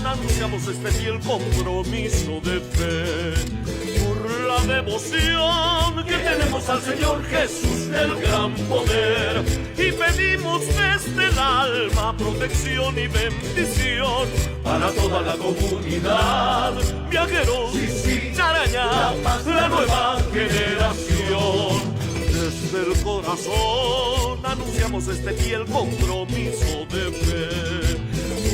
Anunciamos este fiel compromiso de fe por la devoción que tenemos al Señor Jesús del gran poder, y pedimos desde el alma protección y bendición para toda la comunidad. Viajeros, Charaña, la nueva generación. Desde el corazón anunciamos este fiel compromiso de fe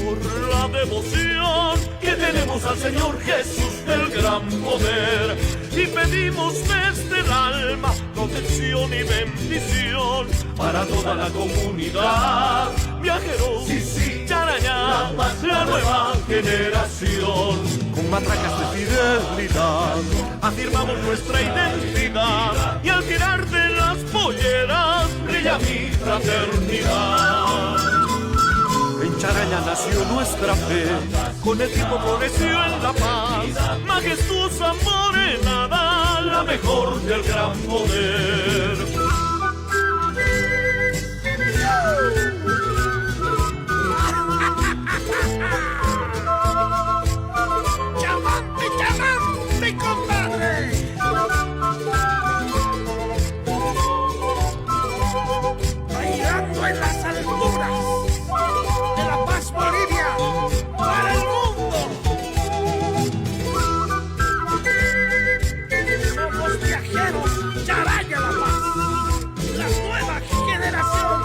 por la devoción que tenemos al Señor Jesús del gran poder, y pedimos desde el alma protección y bendición para toda la comunidad. Viajeros, Charaña, la nueva generación. Con matracas de fidelidad afirmamos nuestra identidad, y al tirar de las polleras brilla mi fraternidad. En Charaña nació nuestra fe, con el tiempo floreció en la paz, majestuosa morenada, la mejor del gran poder. ¡Llamante, compadre! Bailando en las alturas de La Paz, Bolivia, para el mundo. Somos viajeros, Charaña, La Paz, la nueva generación.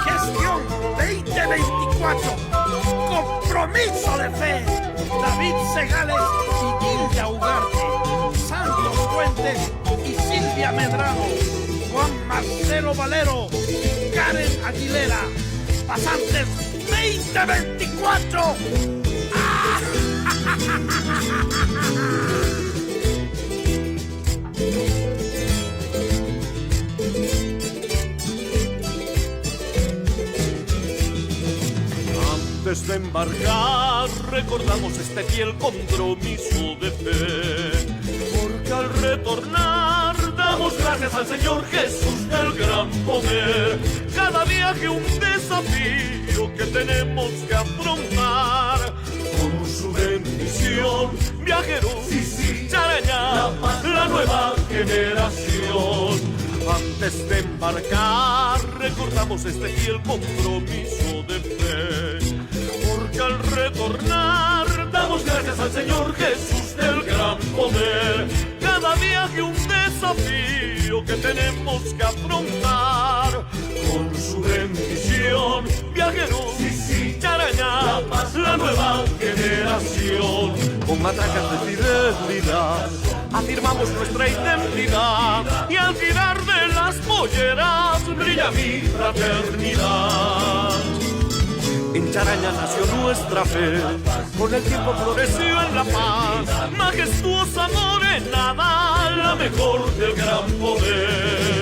Gestión 2024, compromiso de fe. David Segales y Gilda Ugarte, Santos Fuentes y Silvia Medrano, Juan Marcelo Valero, Karen Aguilera. Pasantes 2024. ¡Ah! Antes de embarcar recordamos este fiel compromiso de fe, porque al retornar damos gracias al Señor Jesús del gran poder. Cada viaje un desafío que tenemos que afrontar, con su bendición. Viajeros, Charaña, la nueva generación. Antes de embarcar recordamos este fiel compromiso de fe, porque al retornar damos gracias al Señor Jesús del gran poder. Cada viaje un desafío que tenemos que afrontar, con su bendición. Viajeros, Charaña, la nueva generación. Con matracas de fidelidad afirmamos nuestra identidad, y al tirar de las polleras brilla mi fraternidad. En Charaña nació nuestra fe, con el tiempo floreció en la paz, majestuosa morenada, la mejor del gran poder.